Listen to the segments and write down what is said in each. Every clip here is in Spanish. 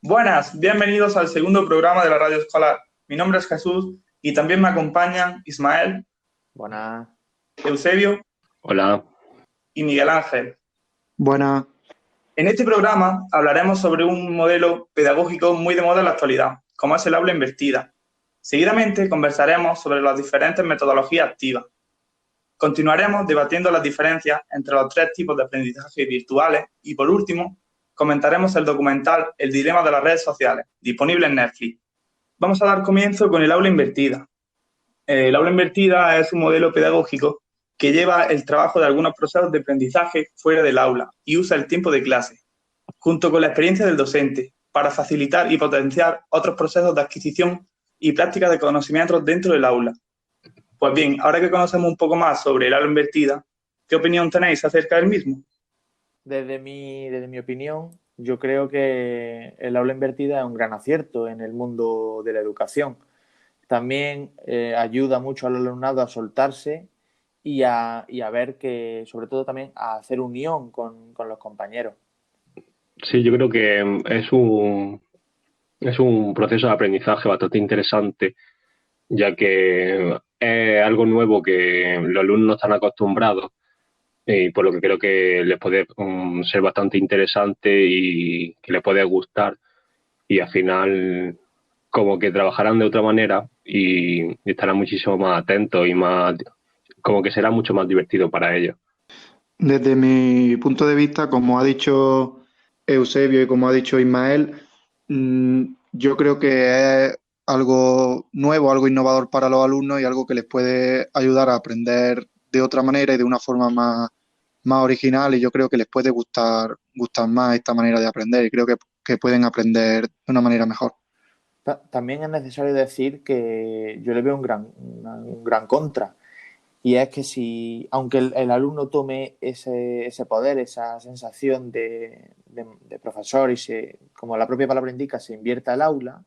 Buenas, bienvenidos al segundo programa de la radio escolar. Mi nombre es Jesús y también me acompañan Ismael, Buenas. Eusebio Hola. y Miguel Ángel. Buenas. En este programa hablaremos sobre un modelo pedagógico muy de moda en la actualidad, como es el aula invertida. Seguidamente conversaremos sobre las diferentes metodologías activas. Continuaremos debatiendo las diferencias entre los tres tipos de aprendizaje virtuales y, por último, comentaremos el documental El dilema de las redes sociales, disponible en Netflix. Vamos a dar comienzo con el aula invertida. El aula invertida es un modelo pedagógico que lleva el trabajo de algunos procesos de aprendizaje fuera del aula y usa el tiempo de clase, junto con la experiencia del docente, para facilitar y potenciar otros procesos de adquisición y práctica de conocimientos dentro del aula. Pues bien, ahora que conocemos un poco más sobre el aula invertida, ¿qué opinión tenéis acerca del mismo? Desde mi opinión, yo creo que el aula invertida es un gran acierto en el mundo de la educación. También ayuda mucho al alumnado a soltarse y a ver que, sobre todo también, a hacer unión con los compañeros. Sí, yo creo que es un proceso de aprendizaje bastante interesante, ya que es algo nuevo que los alumnos no están acostumbrados y por lo que creo que les puede ser bastante interesante y que les puede gustar y al final como que trabajarán de otra manera y estarán muchísimo más atentos y más como que será mucho más divertido para ellos. Desde mi punto de vista, como ha dicho Eusebio y como ha dicho Ismael, yo creo que es algo nuevo, algo innovador para los alumnos y algo que les puede ayudar a aprender de otra manera y de una forma más original, y yo creo que les puede gustar más esta manera de aprender y creo que pueden aprender de una manera mejor. También es necesario decir que yo le veo un gran contra. Y es que si, aunque el alumno tome ese poder, esa sensación de profesor y como la propia palabra indica, se invierta el aula,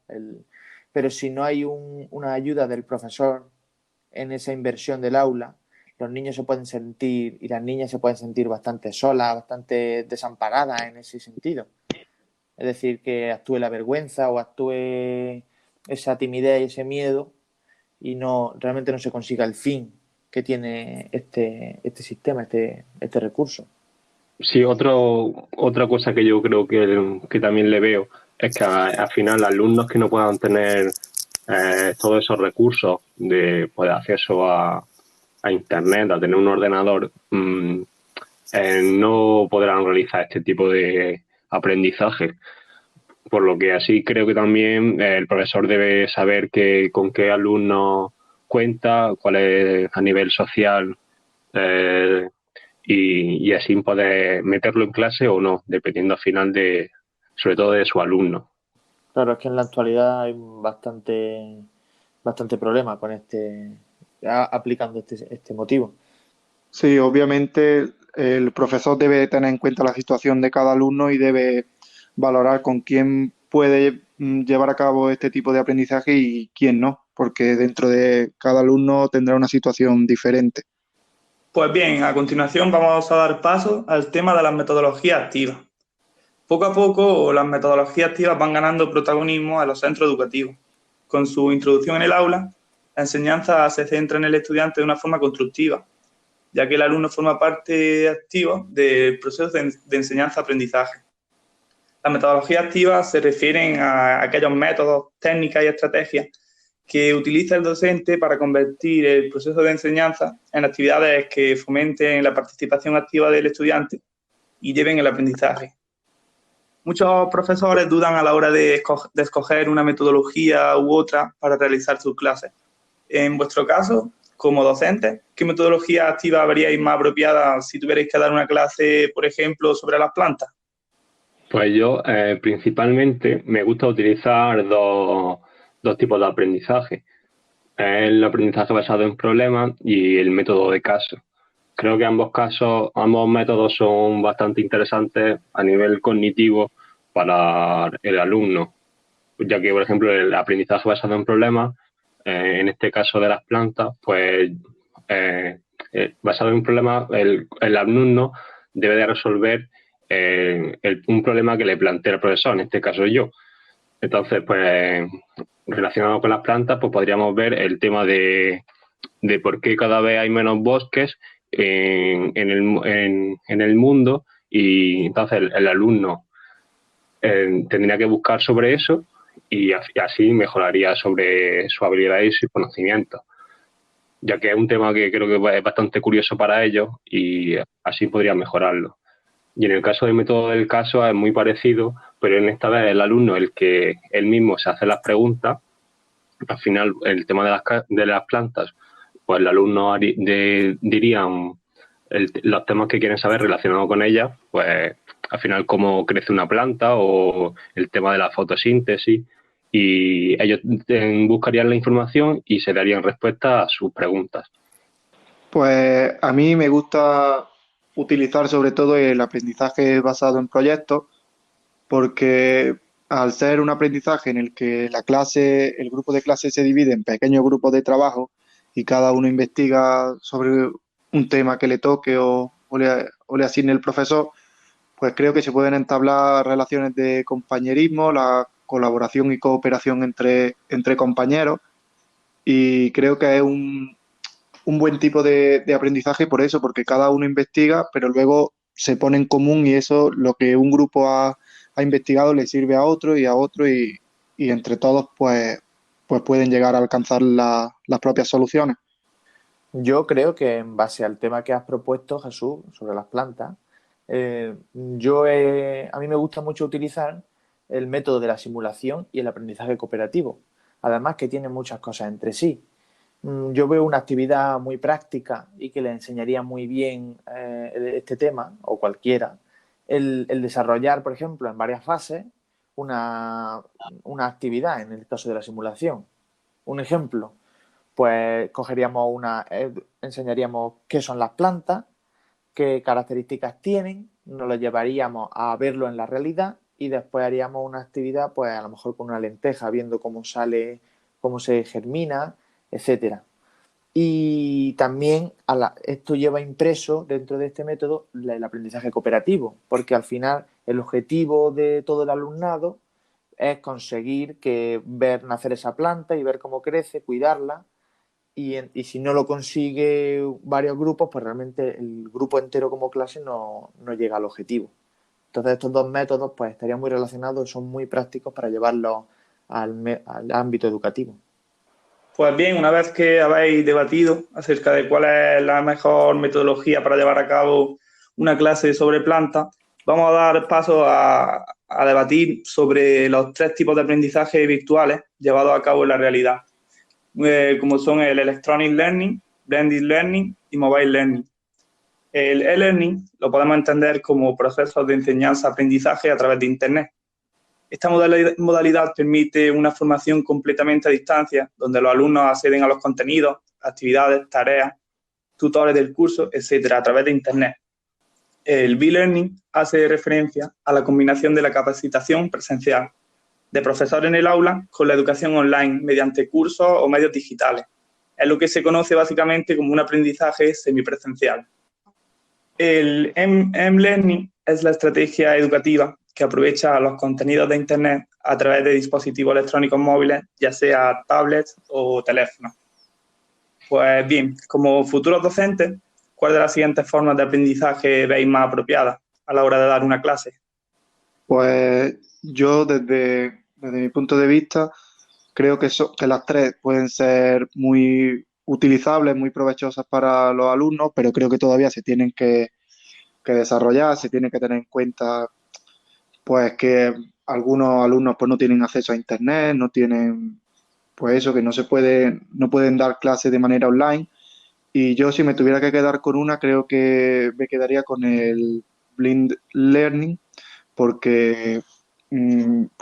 pero si no hay una ayuda del profesor en esa inversión del aula, los niños se pueden sentir y las niñas se pueden sentir bastante solas, bastante desamparadas en ese sentido. Es decir, que actúe la vergüenza o actúe esa timidez y ese miedo y realmente no se consiga el fin que tiene este sistema, este recurso. Sí, otra cosa que yo creo que también le veo es que al final alumnos que no puedan tener todos esos recursos de acceso a internet, a tener un ordenador, no podrán realizar este tipo de aprendizaje. Por lo que así creo que también el profesor debe saber con qué alumno cuenta, cuál es a nivel social, y así poder meterlo en clase o no, dependiendo al final sobre todo de su alumno. Claro, es que en la actualidad hay bastante problema con aplicando este motivo. Sí, obviamente el profesor debe tener en cuenta la situación de cada alumno y debe valorar con quién puede llevar a cabo este tipo de aprendizaje y quién no, porque dentro de cada alumno tendrá una situación diferente. Pues bien, a continuación vamos a dar paso al tema de las metodologías activas. Poco a poco, las metodologías activas van ganando protagonismo a los centros educativos. Con su introducción en el aula, la enseñanza se centra en el estudiante de una forma constructiva, ya que el alumno forma parte activa del proceso de enseñanza-aprendizaje. Las metodologías activas se refieren a aquellos métodos, técnicas y estrategias que utiliza el docente para convertir el proceso de enseñanza en actividades que fomenten la participación activa del estudiante y lleven el aprendizaje. Muchos profesores dudan a la hora de escoger una metodología u otra para realizar sus clases. En vuestro caso, como docentes, ¿qué metodología activa veríais más apropiada si tuvierais que dar una clase, por ejemplo, sobre las plantas? Pues yo principalmente me gusta utilizar dos tipos de aprendizaje. El aprendizaje basado en problemas y el método de caso. Creo que ambos métodos son bastante interesantes a nivel cognitivo para el alumno, ya que, por ejemplo, el aprendizaje basado en problemas, en este caso de las plantas, pues basado en un problema, el alumno debe de resolver un problema que le plantea el profesor, en este caso yo. Entonces, pues, relacionado con las plantas, pues podríamos ver el tema de por qué cada vez hay menos bosques en el mundo, y entonces el alumno tendría que buscar sobre eso y así mejoraría sobre su habilidad y su conocimiento, ya que es un tema que creo que es bastante curioso para ellos y así podría mejorarlo. Y en el caso del método del caso es muy parecido, pero en esta vez el alumno el que él mismo se hace las preguntas. Al final, el tema de las plantas, pues el alumno diría los temas que quieren saber relacionados con ellas, pues al final cómo crece una planta o el tema de la fotosíntesis, y ellos buscarían la información y se darían respuesta a sus preguntas. Pues a mí me gusta utilizar sobre todo el aprendizaje basado en proyectos, porque al ser un aprendizaje en el que la clase, el grupo de clase se divide en pequeños grupos de trabajo y cada uno investiga sobre un tema que le toque o le asigne el profesor, pues creo que se pueden entablar relaciones de compañerismo, la colaboración y cooperación entre compañeros, y creo que es un buen tipo de aprendizaje por eso, porque cada uno investiga, pero luego se pone en común y eso, lo que un grupo ha investigado le sirve a otro y a otro, y entre todos pues pueden llegar a alcanzar las propias soluciones. Yo creo que en base al tema que has propuesto, Jesús, sobre las plantas, a mí me gusta mucho utilizar el método de la simulación y el aprendizaje cooperativo. Además que tiene muchas cosas entre sí. Yo veo una actividad muy práctica y que le enseñaría muy bien este tema, o cualquiera, el desarrollar, por ejemplo, en varias fases una actividad, en el caso de la simulación. Un ejemplo, pues enseñaríamos qué son las plantas, qué características tienen, nos lo llevaríamos a verlo en la realidad y después haríamos una actividad, pues a lo mejor con una lenteja, viendo cómo sale, cómo se germina, etcétera. Y también esto lleva impreso dentro de este método el aprendizaje cooperativo, porque al final el objetivo de todo el alumnado es conseguir ver nacer esa planta y ver cómo crece, cuidarla, y si no lo consigue varios grupos, pues realmente el grupo entero como clase no llega al objetivo. Entonces estos dos métodos pues estarían muy relacionados y son muy prácticos para llevarlos al ámbito educativo. Pues bien, una vez que habéis debatido acerca de cuál es la mejor metodología para llevar a cabo una clase sobre plantas, vamos a dar paso a debatir sobre los 3 tipos de aprendizaje virtuales llevados a cabo en la realidad, como son el Electronic Learning, Blended Learning y Mobile Learning. El e-learning lo podemos entender como procesos de enseñanza-aprendizaje a través de Internet. Esta modalidad permite una formación completamente a distancia, donde los alumnos acceden a los contenidos, actividades, tareas, tutores del curso, etcétera, a través de Internet. El B-Learning hace referencia a la combinación de la capacitación presencial de profesor en el aula con la educación online mediante cursos o medios digitales. Es lo que se conoce básicamente como un aprendizaje semipresencial. El M-Learning es la estrategia educativa que aprovecha los contenidos de Internet a través de dispositivos electrónicos móviles, ya sea tablets o teléfonos. Pues bien, como futuros docentes, ¿cuál de las siguientes formas de aprendizaje veis más apropiadas a la hora de dar una clase? Pues yo desde mi punto de vista creo que las 3 pueden ser muy utilizables, muy provechosas para los alumnos, pero creo que todavía se tienen que desarrollar, se tiene que tener en cuenta pues que algunos alumnos pues no tienen acceso a internet, no tienen pues eso, que no pueden dar clases de manera online. Y yo, si me tuviera que quedar con una, creo que me quedaría con el Blended Learning, porque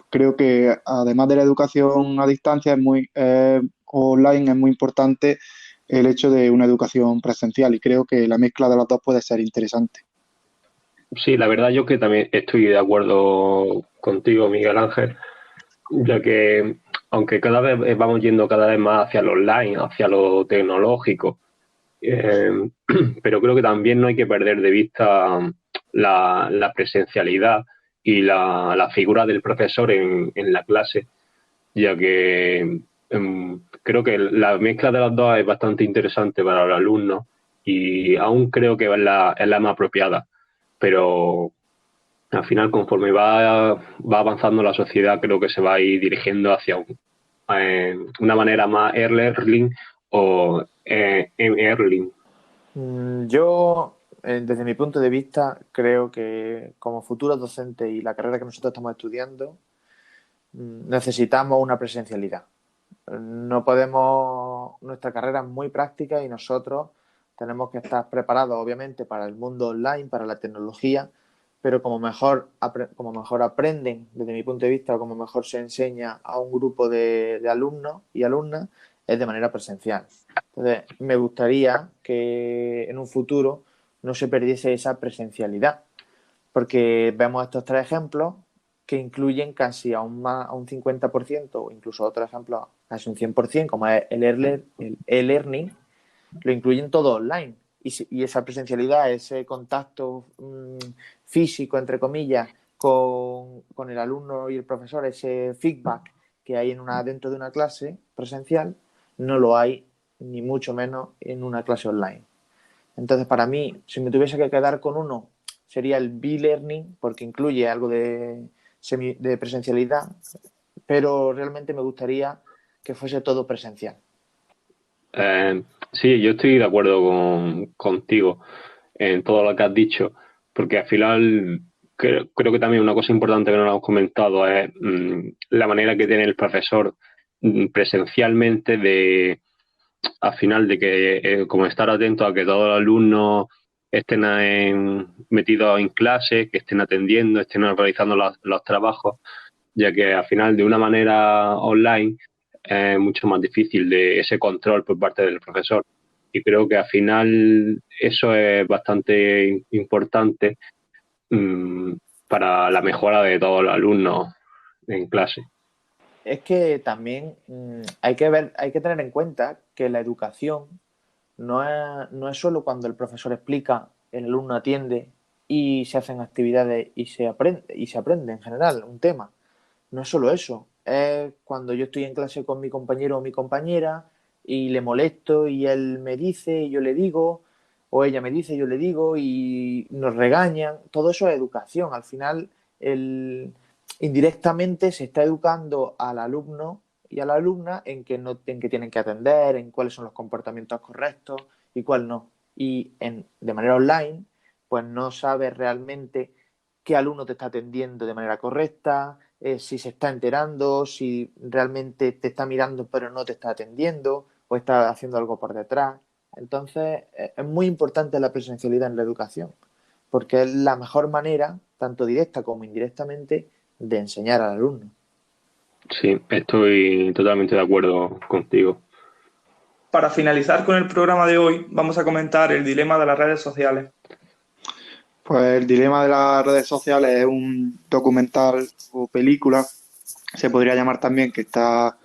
creo que además de la educación a distancia online, es muy importante el hecho de una educación presencial, y creo que la mezcla de las dos puede ser interesante. Sí, la verdad yo que también estoy de acuerdo contigo, Miguel Ángel, ya que aunque cada vez vamos yendo cada vez más hacia lo online, hacia lo tecnológico, pero creo que también no hay que perder de vista la presencialidad, y la figura del profesor en la clase, ya que creo que la mezcla de las dos es bastante interesante para los alumnos y aún creo que es la más apropiada, pero al final conforme va avanzando la sociedad creo que se va a ir dirigiendo hacia una manera más e-learning o e-learning. Yo, desde mi punto de vista, creo que como futuros docentes y la carrera que nosotros estamos estudiando, necesitamos una presencialidad. No podemos, nuestra carrera es muy práctica y nosotros tenemos que estar preparados, obviamente, para el mundo online, para la tecnología, pero como mejor aprenden, desde mi punto de vista, o como mejor se enseña a un grupo de alumnos y alumnas, es de manera presencial. Entonces, me gustaría que en un futuro no se perdiese esa presencialidad, porque vemos estos tres ejemplos que incluyen casi a un 50% o incluso otro ejemplo casi un 100%, como es el e-learning, lo incluyen todo online. Y esa presencialidad, ese contacto físico, entre comillas, con el alumno y el profesor, ese feedback que hay dentro de una clase presencial, no lo hay ni mucho menos en una clase online. Entonces, para mí, si me tuviese que quedar con uno, sería el B-Learning, porque incluye algo de presencialidad, pero realmente me gustaría que fuese todo presencial. Sí, yo estoy de acuerdo contigo en todo lo que has dicho, porque al final creo que también una cosa importante que no hemos comentado es la manera que tiene el profesor presencialmente al final de que como estar atento a que todos los alumnos estén metidos en clase, que estén atendiendo, estén realizando los trabajos, ya que al final de una manera online es mucho más difícil de ese control por parte del profesor. Y creo que al final eso es bastante importante para la mejora de todos los alumnos en clase. Es que también hay que tener en cuenta que la educación no es solo cuando el profesor explica, el alumno atiende y se hacen actividades y se aprende en general un tema. No es solo eso, es cuando yo estoy en clase con mi compañero o mi compañera y le molesto y él me dice y yo le digo, o ella me dice y yo le digo y nos regañan. Todo eso es educación. Al final, indirectamente se está educando al alumno y a la alumna en que tienen que atender, en cuáles son los comportamientos correctos y cuál no. Y de manera online, pues no sabes realmente qué alumno te está atendiendo de manera correcta, si se está enterando, si realmente te está mirando pero no te está atendiendo o está haciendo algo por detrás. Entonces, es muy importante la presencialidad en la educación, porque es la mejor manera, tanto directa como indirectamente, de enseñar al alumno. Sí, estoy totalmente de acuerdo contigo. Para finalizar con el programa de hoy, vamos a comentar el dilema de las redes sociales. Pues el dilema de las redes sociales es un documental o película, se podría llamar también, que está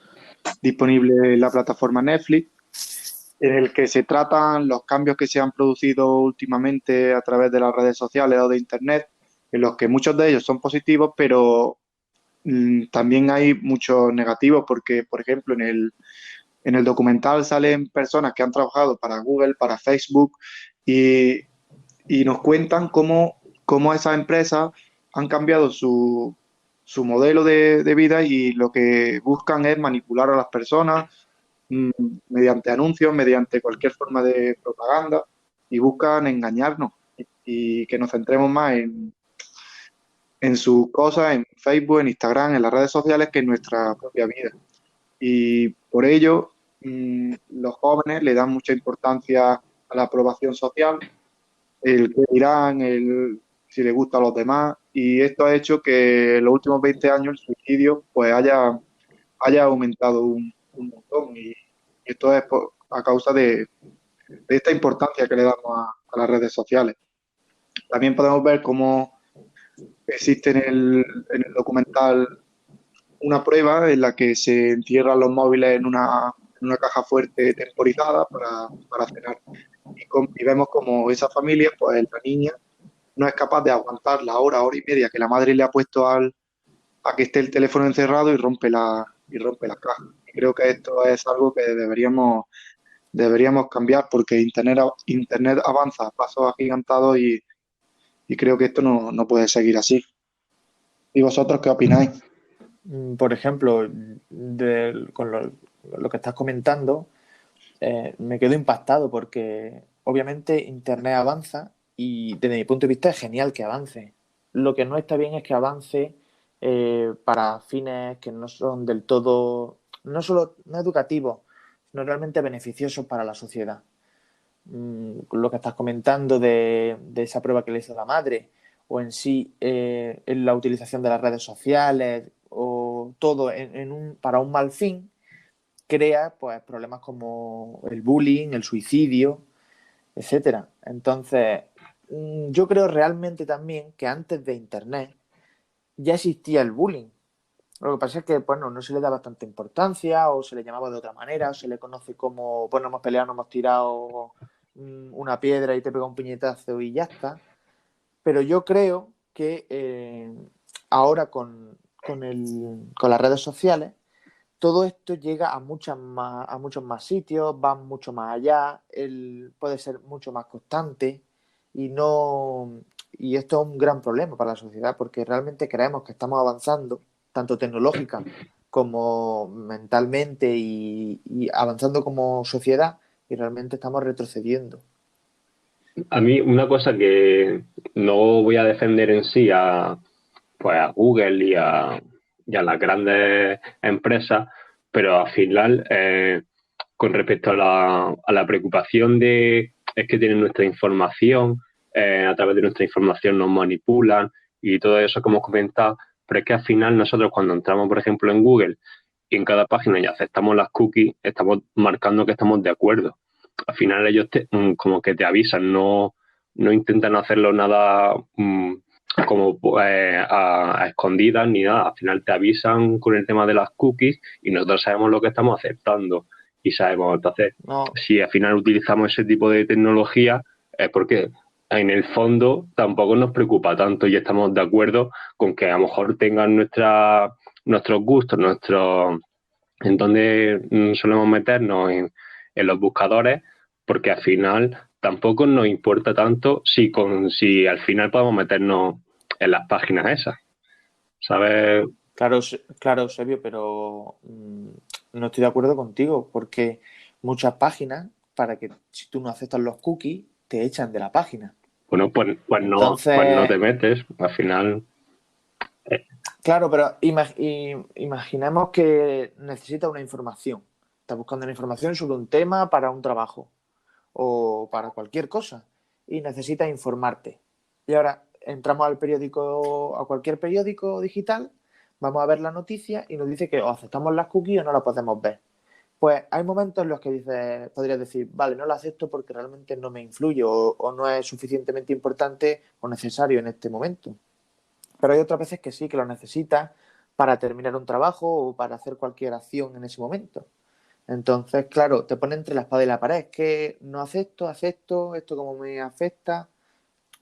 disponible en la plataforma Netflix, en el que se tratan los cambios que se han producido últimamente a través de las redes sociales o de Internet, en los que muchos de ellos son positivos, pero también hay muchos negativos, porque, por ejemplo, en el documental salen personas que han trabajado para Google, para Facebook, y nos cuentan cómo esas empresas han cambiado su modelo de vida y lo que buscan es manipular a las personas mediante anuncios, mediante cualquier forma de propaganda, y buscan engañarnos y que nos centremos más en sus cosas, en Facebook, en Instagram, en las redes sociales, que en nuestra propia vida. Y por ello, los jóvenes le dan mucha importancia a la aprobación social, el que dirán, si le gusta a los demás, y esto ha hecho que en los últimos 20 años el suicidio pues haya aumentado un montón, y esto es a causa de esta importancia que le damos a las redes sociales. También podemos ver cómo existe en el documental una prueba en la que se entierran los móviles en una caja fuerte temporizada para cenar. Y vemos como esa familia, pues la niña no es capaz de aguantar la hora y media que la madre le ha puesto a que esté el teléfono encerrado y rompe la caja. Y creo que esto es algo que deberíamos cambiar porque Internet avanza a pasos agigantados y creo que esto no puede seguir así. ¿Y vosotros qué opináis? Por ejemplo, con lo que estás comentando, me quedo impactado porque obviamente Internet avanza y desde mi punto de vista es genial que avance. Lo que no está bien es que avance para fines que no son del todo, no solo no educativos, sino realmente beneficiosos para la sociedad. Lo que estás comentando de esa prueba que le hizo la madre, o en sí en la utilización de las redes sociales, o todo para un mal fin, crea pues problemas como el bullying, el suicidio, etcétera. Entonces, yo creo realmente también que antes de Internet ya existía el bullying. Lo que pasa es que, bueno, no se le daba tanta importancia o se le llamaba de otra manera o se le conoce como, bueno, hemos peleado, nos hemos tirado una piedra y te pega un puñetazo y ya está. Pero yo creo que ahora con las redes sociales todo esto llega a muchos más sitios, va mucho más allá, puede ser mucho más constante y esto es un gran problema para la sociedad porque realmente creemos que estamos avanzando, tanto tecnológica como mentalmente y avanzando como sociedad y realmente estamos retrocediendo. A mí una cosa que no voy a defender en sí pues a Google y a las grandes empresas, pero al final, con respecto a la preocupación es que tienen nuestra información, a través de nuestra información nos manipulan y todo eso que hemos comentado, pero es que al final nosotros cuando entramos, por ejemplo, en Google y en cada página y aceptamos las cookies, estamos marcando que estamos de acuerdo. Al final ellos como que te avisan, no intentan hacerlo nada como a escondidas ni nada. Al final te avisan con el tema de las cookies y nosotros sabemos lo que estamos aceptando y sabemos. Entonces, No, si al final utilizamos ese tipo de tecnología, es porque en el fondo tampoco nos preocupa tanto y estamos de acuerdo con que a lo mejor tengan nuestros gustos, en donde solemos meternos en los buscadores, porque al final tampoco nos importa tanto si al final podemos meternos en las páginas esas, ¿sabes? claro, claro, Eusebio, pero no estoy de acuerdo contigo porque muchas páginas, para que si tú no aceptas los cookies, te echan de la página. Bueno, pues no te Entonces, metes, al final. claro, pero imaginemos que necesita una información. Está buscando una información sobre un tema para un trabajo o para cualquier cosa y necesita informarte. Y ahora entramos al periódico, a cualquier periódico digital, vamos a ver la noticia y nos dice que o aceptamos las cookies o no la podemos ver. Pues hay momentos en los que podrías decir, vale, no la acepto porque realmente no me influye o no es suficientemente importante o necesario en este momento. Pero hay otras veces que sí, que lo necesitas para terminar un trabajo o para hacer cualquier acción en ese momento. Entonces, claro, te pone entre la espada y la pared. Es que no acepto, esto como me afecta.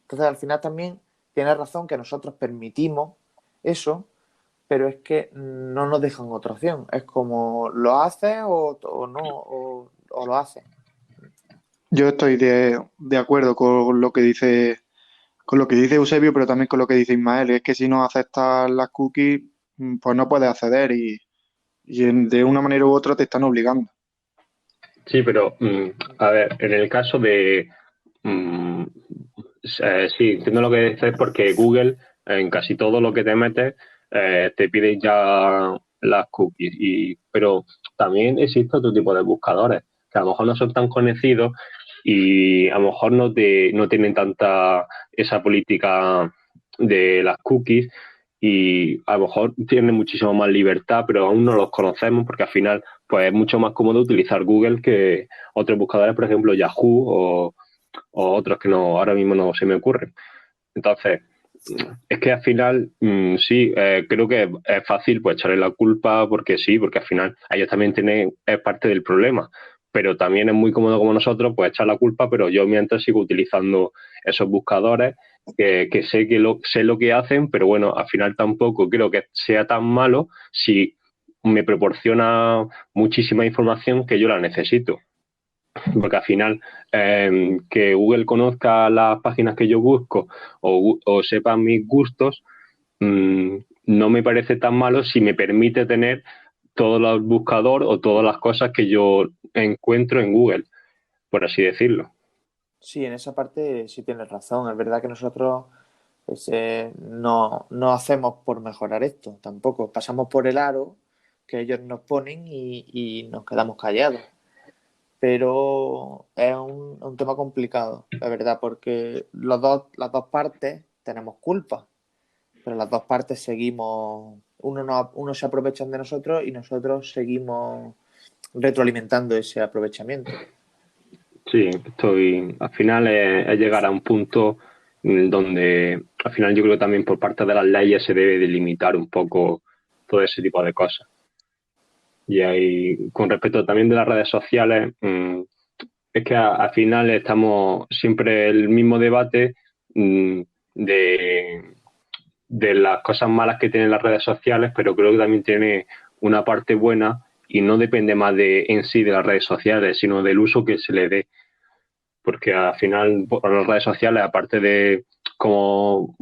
Entonces, al final también tienes razón que nosotros permitimos eso, pero es que no nos dejan otra opción. Es como lo haces o no, o lo haces. Yo estoy de acuerdo con lo que dice Eusebio, pero también con lo que dice Ismael. Es que si no aceptas las cookies, pues no puedes acceder de una manera u otra te están obligando. Sí, pero a ver, en el caso de sí, entiendo lo que dices porque Google en casi todo lo que te metes te pide ya las cookies, pero también existe otro tipo de buscadores que a lo mejor no son tan conocidos y a lo mejor no tienen tanta esa política de las cookies y a lo mejor tienen muchísimo más libertad, pero aún no los conocemos porque al final pues es mucho más cómodo utilizar Google que otros buscadores, por ejemplo Yahoo o otros que ahora mismo no se me ocurren. Entonces, es que al final sí, creo que es fácil pues echarle la culpa porque sí, porque al final ellos también es parte del problema, pero también es muy cómodo como nosotros pues echar la culpa, pero yo mientras sigo utilizando esos buscadores que sé lo que hacen, pero bueno, al final tampoco creo que sea tan malo si me proporciona muchísima información que yo la necesito. Porque al final, que Google conozca las páginas que yo busco o sepa mis gustos, no me parece tan malo si me permite tener todo el buscador o todas las cosas que yo encuentro en Google, por así decirlo. Sí, en esa parte sí tienes razón. Es verdad que nosotros pues, no hacemos por mejorar esto, tampoco. Pasamos por el aro que ellos nos ponen y nos quedamos callados. Pero es un tema complicado, la verdad, porque las dos partes tenemos culpa, pero las dos partes seguimos, uno se aprovechan de nosotros y nosotros seguimos retroalimentando ese aprovechamiento. Sí, al final es llegar a un punto donde al final yo creo que también por parte de las leyes se debe delimitar un poco todo ese tipo de cosas. Y ahí, con respecto también de las redes sociales, es que al final estamos siempre el mismo debate de las cosas malas que tienen las redes sociales, pero creo que también tiene una parte buena y no depende más en sí de las redes sociales, sino del uso que se le dé. Porque al final por las redes sociales, aparte de como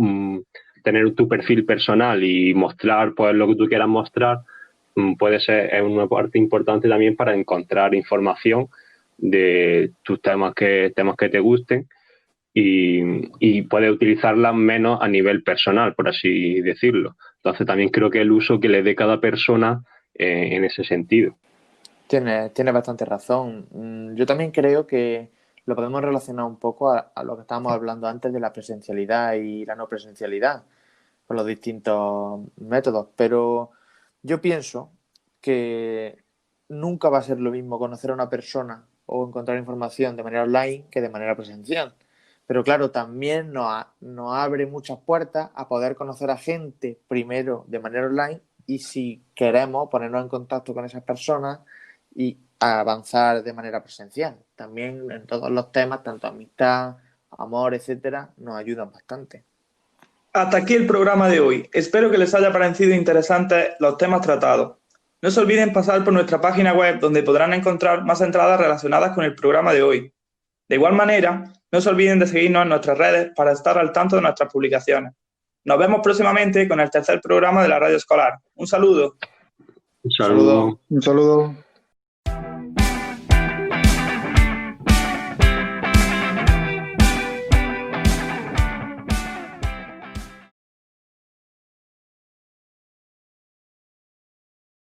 tener tu perfil personal y mostrar pues lo que tú quieras mostrar, puede ser una parte importante también para encontrar información de tus temas que te gusten y puedes utilizarlas menos a nivel personal, por así decirlo. Entonces también creo que el uso que le dé cada persona en ese sentido. Tienes bastante razón. Yo también creo que lo podemos relacionar un poco a lo que estábamos hablando antes de la presencialidad y la no presencialidad, con los distintos métodos. Pero yo pienso que nunca va a ser lo mismo conocer a una persona o encontrar información de manera online que de manera presencial. Pero claro, también nos abre muchas puertas a poder conocer a gente primero de manera online y si queremos ponernos en contacto con esas personas y avanzar de manera presencial. También en todos los temas, tanto amistad, amor, etcétera, nos ayudan bastante. Hasta aquí el programa de hoy. Espero que les haya parecido interesantes los temas tratados. No se olviden pasar por nuestra página web donde podrán encontrar más entradas relacionadas con el programa de hoy. De igual manera, no se olviden de seguirnos en nuestras redes para estar al tanto de nuestras publicaciones. Nos vemos próximamente con el tercer programa de la Radio Escolar. Un saludo. Un saludo. Un saludo.